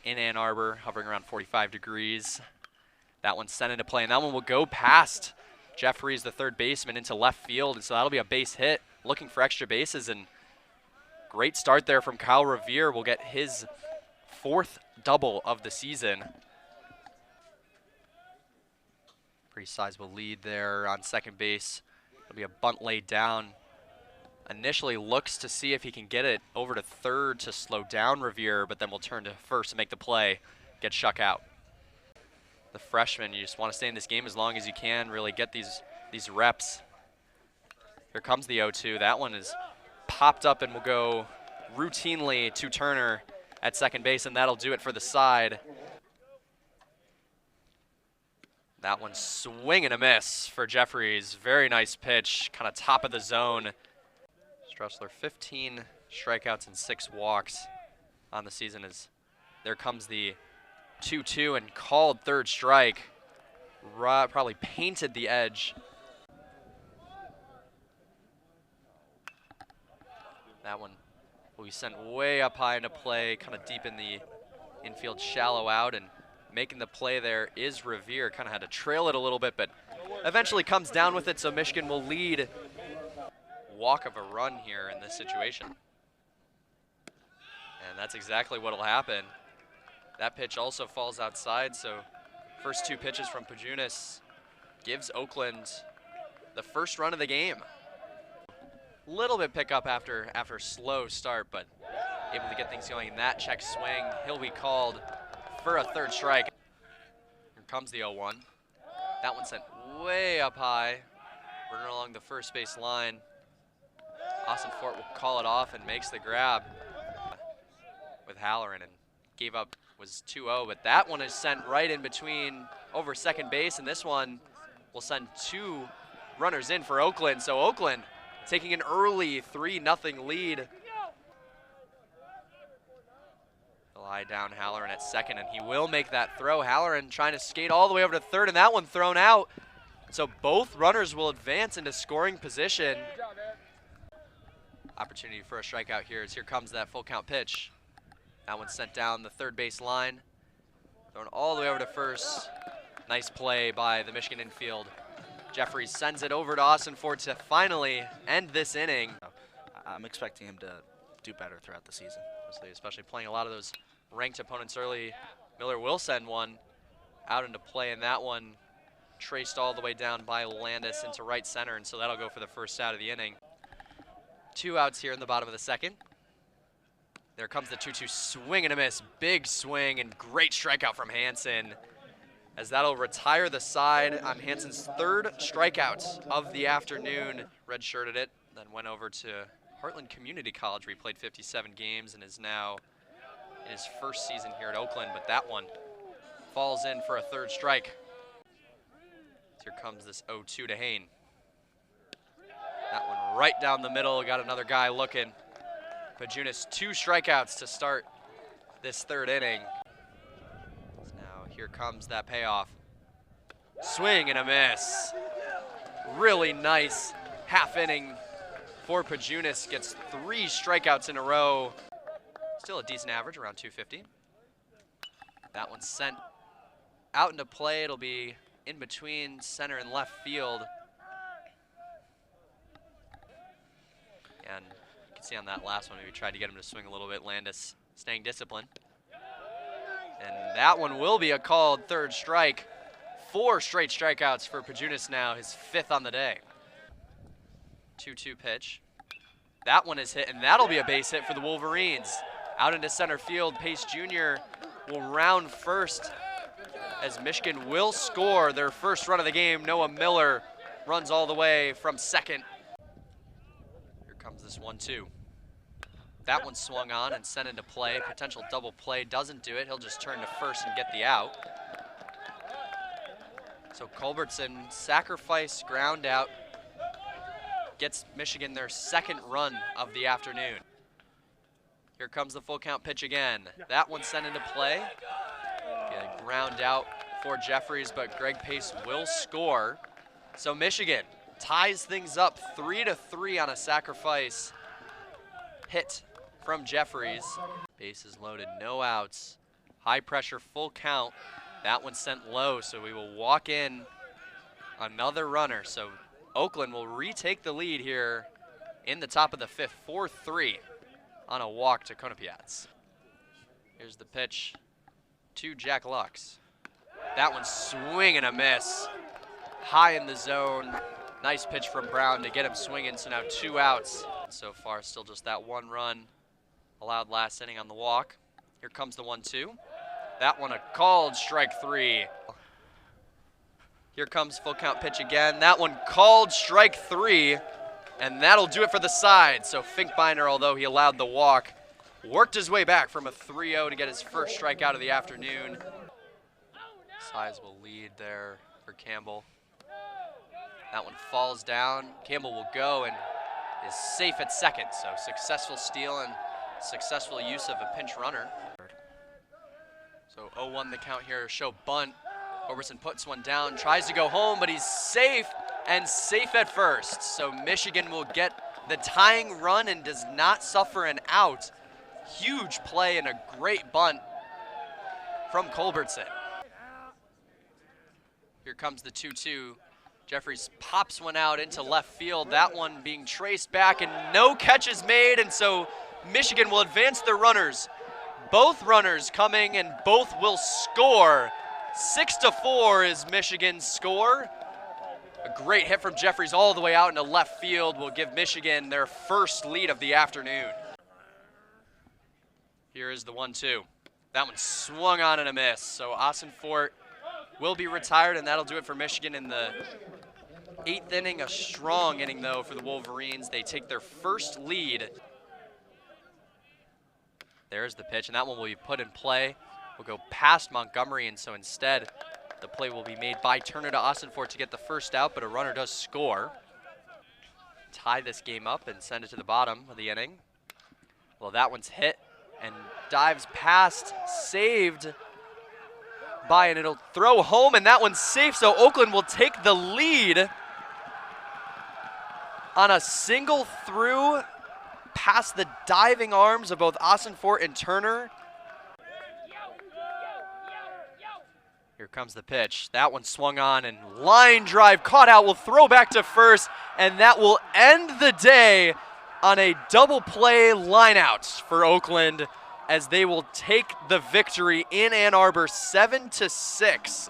in Ann Arbor, hovering around 45 degrees. That one's sent into play, and that one will go past Jeffries, the third baseman, into left field, and so that'll be a base hit, looking for extra bases, and great start there from Kyle Revere. Will get his 4th double of the season. Pretty sizable lead there on second base. It'll be a bunt laid down. Initially looks to see if he can get it over to third to slow down Revere, but then will turn to first and make the play, get Shuck out. The freshman, you just want to stay in this game as long as you can, really get these reps. Here comes the 0-2. That one is popped up and will go routinely to Turner at second base, and that'll do it for the side. That one swing and a miss for Jeffries. Very nice pitch, kind of top of the zone. Stressler, 15 strikeouts and 6 walks on the season. As there comes the 2-2 and called third strike. Probably painted the edge. That one will be sent way up high into play, kind of deep in the infield, shallow out, and making the play there is Revere. Kind of had to trail it a little bit, but eventually comes down with it, so Michigan will lead. Walk of a run here in this situation. And that's exactly what will happen. That pitch also falls outside, so first 2 pitches from Pajunas gives Oakland the first run of the game. Little bit pickup after a slow start, but able to get things going. And that check swing, he'll be called for a third strike. Here comes the 0-1. That one sent way up high, running along the first base line. Austin Fort will call it off and makes the grab with Halloran, and gave up, was 2-0, but that one is sent right in between over second base, and this one will send 2 runners in for Oakland. So Oakland taking an early 3-0 lead. Lie down Halloran at second, and he will make that throw. Halloran trying to skate all the way over to third, and that one thrown out. So both runners will advance into scoring position. Opportunity for a strikeout here as here comes that full count pitch. That one's sent down the third base line. Thrown all the way over to first. Nice play by the Michigan infield. Jeffries sends it over to Austin Ford to finally end this inning. I'm expecting him to do better throughout the season. Especially playing a lot of those ranked opponents early. Miller will send one out into play, and that one traced all the way down by Landis into right center, and so that'll go for the first out of the inning. 2 outs here in the bottom of the second. There comes the 2-2 swing and a miss. Big swing and great strikeout from Hansen, as that'll retire the side on Hansen's 3rd strikeout of the afternoon. Redshirted it, then went over to Heartland Community College, where he played 57 games and is now in his 1st season here at Oakland, but that one falls in for a 3rd strike. Here comes this 0-2 to Hain. That one right down the middle, got another guy looking. Pajunas 2 strikeouts to start this 3rd inning. Now here comes that payoff. Swing and a miss. Really nice half inning for Pajunas. Gets 3 strikeouts in a row. Still a decent average, around 250. That one's sent out into play. It'll be in between center and left field. And you can see on that last one, we tried to get him to swing a little bit. Landis staying disciplined. And that one will be a called 3rd strike. 4 straight strikeouts for Pajunas now, his 5th on the day. 2-2 pitch. That one is hit, and that'll be a base hit for the Wolverines. Out into center field, Pace Jr. will round first, as Michigan will score their 1st run of the game. Noah Miller runs all the way from second. Here comes this 1-2. That one swung on and sent into play. Potential double play, doesn't do it. He'll just turn to first and get the out. So Culbertson, sacrifice ground out, gets Michigan their 2nd run of the afternoon. Here comes the full count pitch again. That one sent into play. A ground out for Jeffries, but Greg Pace will score. So Michigan ties things up 3-3 on a sacrifice hit from Jeffries. Bases loaded, no outs. High pressure, full count. That one sent low, so we will walk in another runner. So Oakland will retake the lead here in the top of the fifth, 4-3 on a walk to Quinnipiac. Here's the pitch to Jack Lux. That one swing and a miss. High in the zone. Nice pitch from Brown to get him swinging, so now 2 outs. So far, still just that 1 run allowed last inning on the walk. Here comes the 1-2. That one a called strike 3. Here comes full count pitch again. That one called strike 3, and that'll do it for the side. So Finkbeiner, although he allowed the walk, worked his way back from a 3-0 to get his first strikeout of the afternoon. Sizable lead there for Campbell. That one falls down. Campbell will go and is safe at second. So successful steal and successful use of a pinch runner. So 0-1 the count here, show bunt. Oberson puts one down, tries to go home, but he's safe and safe at first. So Michigan will get the tying run and does not suffer an out. Huge play and a great bunt from Culbertson. Here comes the 2-2. Jeffries pops one out into left field. That one being traced back and no catches made, and so Michigan will advance their runners. Both runners coming and both will score. 6-4 is Michigan's score. A great hit from Jeffries all the way out into left field will give Michigan their first lead of the afternoon. Here is the 1-2. That one swung on and a miss. So Ossenfort will be retired, and that'll do it for Michigan in the 8th inning. A strong inning, though, for the Wolverines. They take their first lead. There's the pitch, and that one will be put in play. We'll go past Montgomery, and so instead the play will be made by Turner to Ossenfort to get the first out, but a runner does score. Tie this game up and send it to the bottom of the inning. Well, that one's hit and dives past, saved by, and it'll throw home, and that one's safe, so Oakland will take the lead on a single through past the diving arms of both Ossenfort and Turner. Here comes the pitch. That one swung on and line drive caught out, will throw back to first, and that will end the day on a double play line out for Oakland as they will take the victory in Ann Arbor 7-6.